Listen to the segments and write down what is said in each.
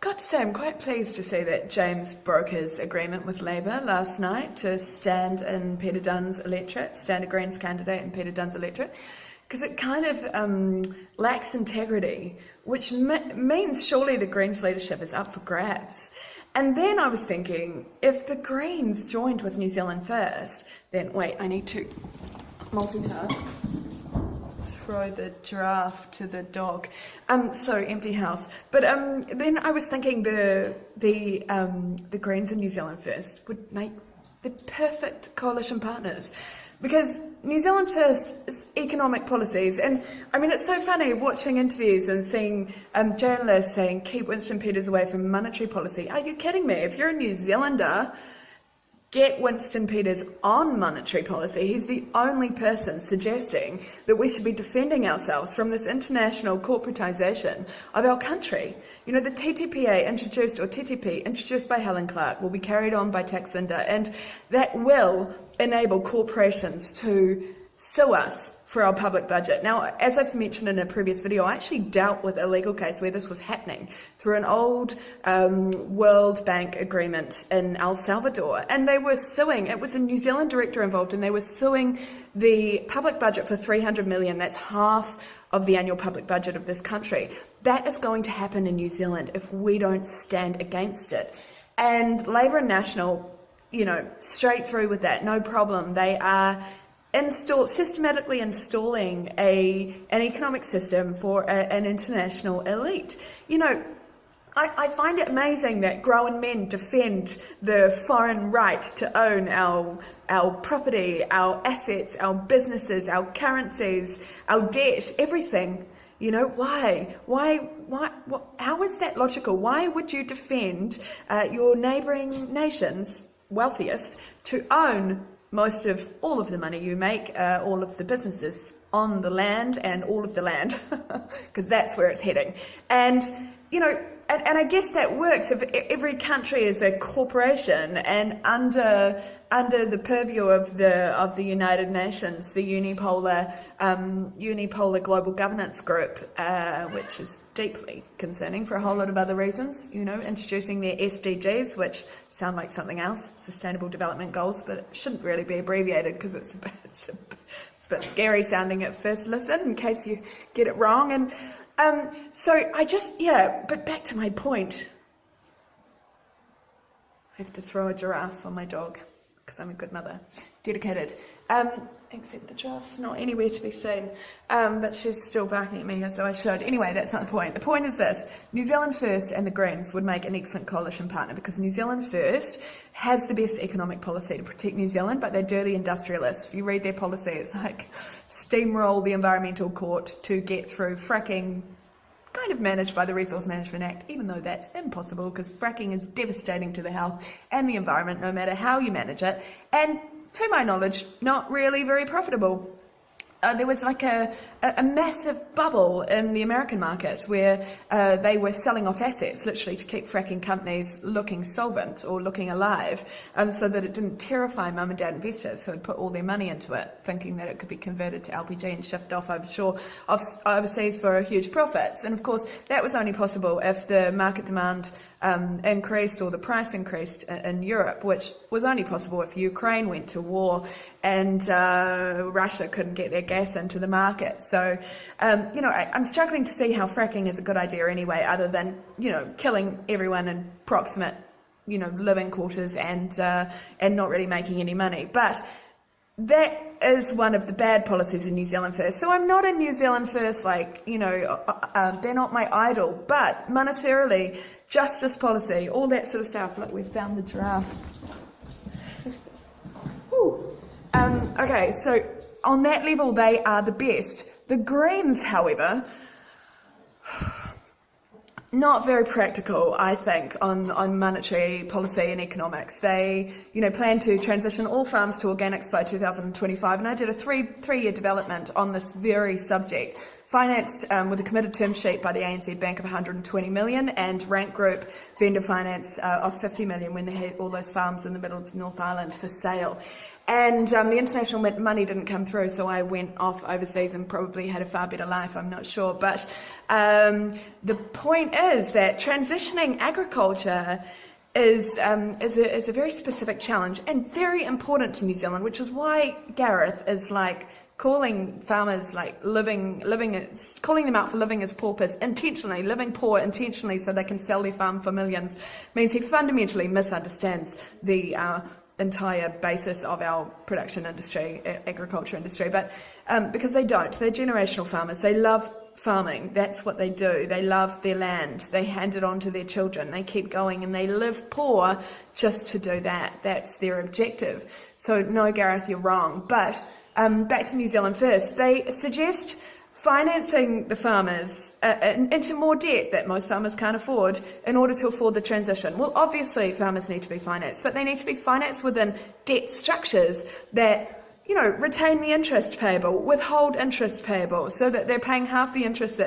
got to say, I'm quite pleased to see that James broke his agreement with Labour last night to stand in Peter Dunn's electorate, stand a Greens candidate in Peter Dunn's electorate, because it kind of lacks integrity, which means surely the Greens leadership is up for grabs. And then I was thinking, if the Greens joined with New Zealand First, then wait, I need to multitask. Throw the giraffe to the dog. So empty house. But then I was thinking the Greens and New Zealand First would make the perfect coalition partners, because New Zealand First is economic policies, and I mean, it's so funny watching interviews and seeing journalists saying keep Winston Peters away from monetary policy. Are you kidding me? If you're a New Zealander, get Winston Peters on monetary policy. He's the only person suggesting that we should be defending ourselves from this international corporatisation of our country. You know, the TTPA introduced by Helen Clark, will be carried on by Taksinda, and that will enable corporations to sue us for our public budget. Now, as I've mentioned in a previous video, I actually dealt with a legal case where this was happening through an old World Bank agreement in El Salvador, and they were suing, it was a New Zealand director involved, and they were suing the public budget for $300 million. That's half of the annual public budget of this country. That is going to happen in New Zealand if we don't stand against it. And Labour and National, you know, straight through with that, no problem. They are systematically installing an economic system for an international elite. You know, I find it amazing that grown men defend the foreign right to own our property, our assets, our businesses, our currencies, our debt, everything. You know, why? How is that logical? Why would you defend your neighbouring nations, wealthiest, to own most of all of the money you make, all of the businesses on the land and all of the land, because that's where it's heading. And, you know, and I guess that works if every country is a corporation and under the purview of the United Nations, the unipolar global governance group, which is deeply concerning for a whole lot of other reasons. You know, introducing their SDGs, which sound like something else, Sustainable Development Goals, but it shouldn't really be abbreviated because it's a bit scary sounding at first listen in case you get it wrong. And so but back to my point. I have to throw a giraffe on my dog because I'm a good mother, dedicated. Except the giraffe's not anywhere to be seen, but she's still barking at me as I should. Anyway, that's not the point. The point is this: New Zealand First and the Greens would make an excellent coalition partner, because New Zealand First has the best economic policy to protect New Zealand, but they're dirty industrialists. If you read their policy, it's like steamroll the Environmental Court to get through fracking, kind of managed by the Resource Management Act, even though that's impossible because fracking is devastating to the health and the environment no matter how you manage it, and to my knowledge, not really very profitable. There was like a massive bubble in the American market where they were selling off assets literally to keep fracking companies looking solvent or looking alive, so that it didn't terrify mum and dad investors who had put all their money into it, thinking that it could be converted to LPG and shipped off overseas for huge profits. And of course, that was only possible if the market demand increased, or the price increased in Europe, which was only possible if Ukraine went to war and Russia couldn't get their gas into the market. So, you know, I'm struggling to see how fracking is a good idea anyway, other than, you know, killing everyone in proximate, you know, living quarters and not really making any money. But that is one of the bad policies in New Zealand First. So I'm not a New Zealand First, like, you know, they're not my idol, but monetarily, justice policy, all that sort of stuff. Look, we've found the giraffe. Okay, so on that level, they are the best. The Greens, however, not very practical, I think, on monetary policy and economics. They, you know, plan to transition all farms to organics by 2025, and I did a three-year development on this very subject, financed with a committed term sheet by the ANZ Bank of 120 million and Rank Group vendor finance of 50 million when they had all those farms in the middle of North Island for sale. And the international money didn't come through, so I went off overseas and probably had a far better life, I'm not sure. But the point is that transitioning agriculture is a very specific challenge and very important to New Zealand, which is why Gareth is like calling farmers like calling them out for living as paupers intentionally, living poor intentionally so they can sell their farm for millions, means he fundamentally misunderstands the entire basis of our production industry, agriculture industry. But because they're generational farmers, they love farming, that's what they do. They love their land, they hand it on to their children, they keep going, and they live poor just to do that. That's their objective. So no, Gareth, you're wrong. But back to New Zealand First, they suggest financing the farmers into more debt that most farmers can't afford in order to afford the transition. Well, obviously farmers need to be financed, but they need to be financed within debt structures that, you know, retain the interest payable, withhold interest payable, so that they're paying half the interest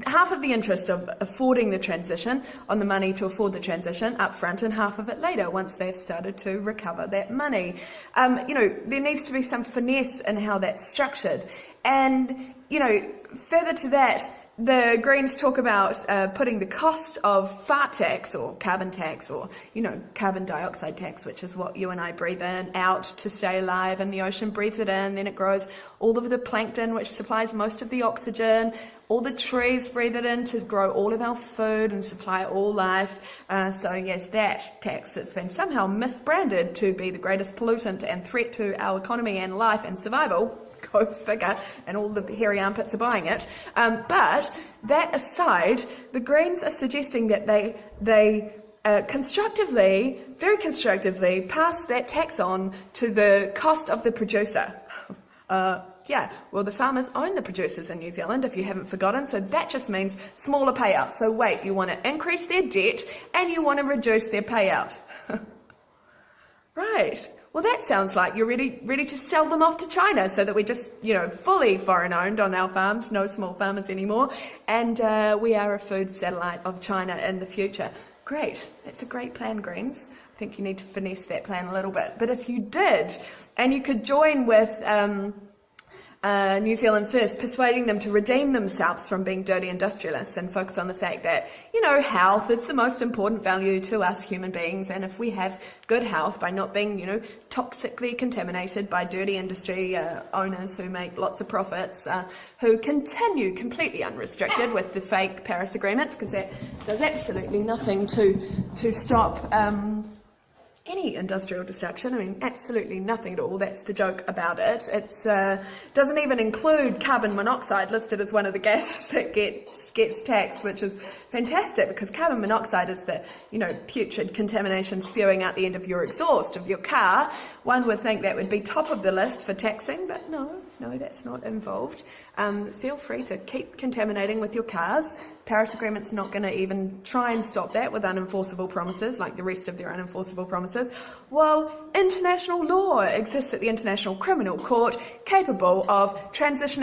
half of the interest of affording the transition on the money to afford the transition up front, and half of it later once they've started to recover that money. You know, there needs to be some finesse in how that's structured. And, you know, further to that, the Greens talk about putting the cost of fart tax or carbon tax, or, you know, carbon dioxide tax, which is what you and I breathe in, out to stay alive, and the ocean breathes it in, then it grows all of the plankton, which supplies most of the oxygen, all the trees breathe it in to grow all of our food and supply all life. So yes, that tax that's been somehow misbranded to be the greatest pollutant and threat to our economy and life and survival. Go figure, and all the hairy armpits are buying it. But that aside, the Greens are suggesting that they constructively, very constructively, pass that tax on to the cost of the producer. Yeah, well, the farmers own the producers in New Zealand, if you haven't forgotten, so that just means smaller payouts. So wait, you want to increase their debt and you want to reduce their payout. Right. Well, that sounds like you're ready to sell them off to China, so that we're just, you know, fully foreign-owned on our farms, no small farmers anymore, and we are a food satellite of China in the future. Great. That's a great plan, Greens. I think you need to finesse that plan a little bit. But if you did, and you could join with New Zealand First, persuading them to redeem themselves from being dirty industrialists and focus on the fact that, you know, health is the most important value to us human beings, and if we have good health by not being, you know, toxically contaminated by dirty industry owners who make lots of profits, who continue completely unrestricted with the fake Paris Agreement, because that does absolutely nothing to stop any industrial destruction. I mean, absolutely nothing at all. That's the joke about it. It doesn't even include carbon monoxide listed as one of the gases that gets taxed, which is fantastic, because carbon monoxide is the, you know, putrid contamination spewing out the end of your exhaust of your car. One would think that would be top of the list for taxing, but no, that's not involved. Feel free to keep contaminating with your cars. Paris Agreement's not going to even try and stop that with unenforceable promises, like the rest of their unenforceable promises, while international law exists at the International Criminal Court, capable of transitioning